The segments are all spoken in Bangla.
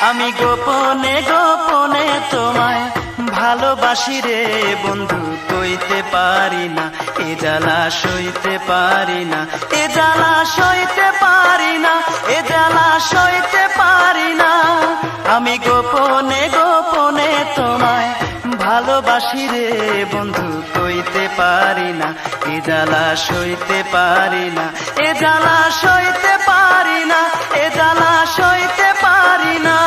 আমি গোপনে গোপনে তোমায় ভালোবাসি রে বন্ধু, কইতে পারি না এ জ্বালা সইতে পারি না, এ জ্বালা সইতে পারি না, এ জ্বালা সইতে পারি না। আমি গোপনে গোপনে তোমায় ভালোবাসি রে বন্ধু, কইতে পারি না এ জ্বালা সইতে পারি না, এ জ্বালা সইতে পারি না, এ জ্বালা সইতে পারি না।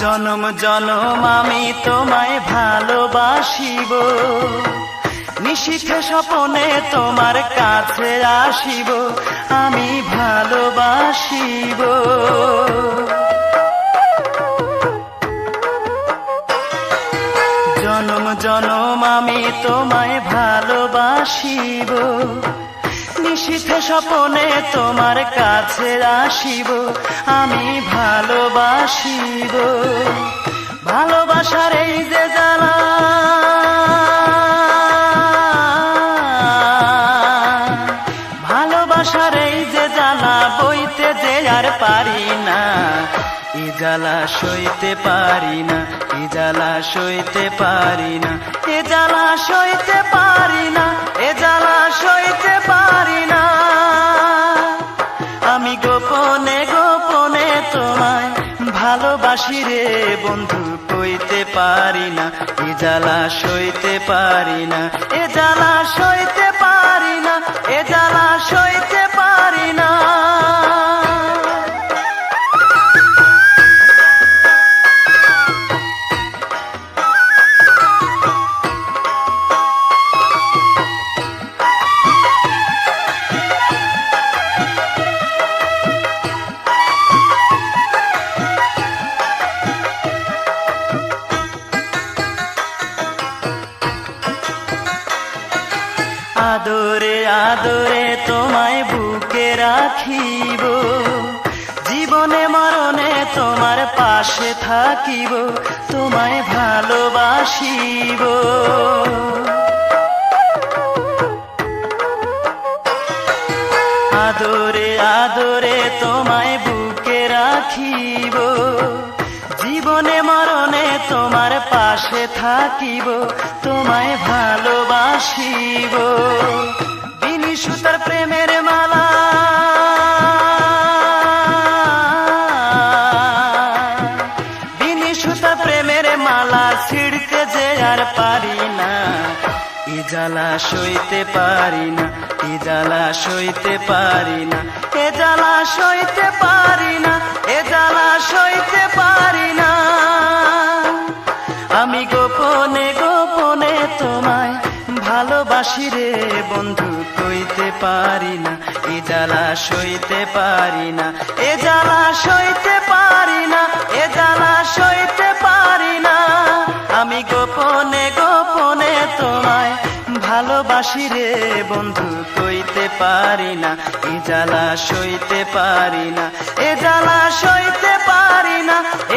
জনম জনম আমি তোমায় ভালোবাসিব, নিশীথে স্বপনে তোমার কাছে আসিব, আমি ভালোবাসিব। জনম জনম আমি তোমায় ভালোবাসিব, নিশীথে স্বপনে তোমার কাছে আসিব, আমি ভালোবাসিব। ভালোবাসার এই যে জ্বালা, ভালোবাসার এই যে জ্বালা বইতে যে আর পারি না, এ জ্বালা সইতে পারি না, এ জ্বালা সইতে পারি না, এ জ্বালা সইতে পারি না, এ জ্বালা সইতে পারি না। আমি গোপনে গোপনে তোমায় ভালোবাসি রে বন্ধু, কইতে পারি না এ জ্বালা সইতে পারি না, এ জ্বালা সইতে পারি না, এ জ্বালা সইতে পারি না। আদরে আদরে তোমায় বুকে রাখিব, জীবনে মরণে তোমার পাশে থাকিব, তোমায় ভালোবাসিব। আদরে আদরে তোমায় বুকে রাখিব, জীবনে মরণে তোমার পাশে থাকিব, তোমায় ভালোবাসিব। বিনি সুতার প্রেমের মালা, বিনি সুতার প্রেমের মালা ছিড়তে যে আর পারি না, এ জ্বালা সইতে পারি না, এ জ্বালা সইতে পারি না, এ জ্বালা সইতে পারি না, এ জ্বালা সইতে পারি না। আমি গোপনে গোপনে তোমায় ভালোবাসি রে বন্ধু, কইতে পারি না এ জ্বালা সইতে পারি না, এ জ্বালা সইতে পারি না, এ জ্বালা সইতে পারি না। আমি গোপনে গোপনে তোমায় ভালোবাসি রে বন্ধু, কইতে পারি না এ জ্বালা সইতে পারি না, এ জ্বালা সইতে পারি না, এ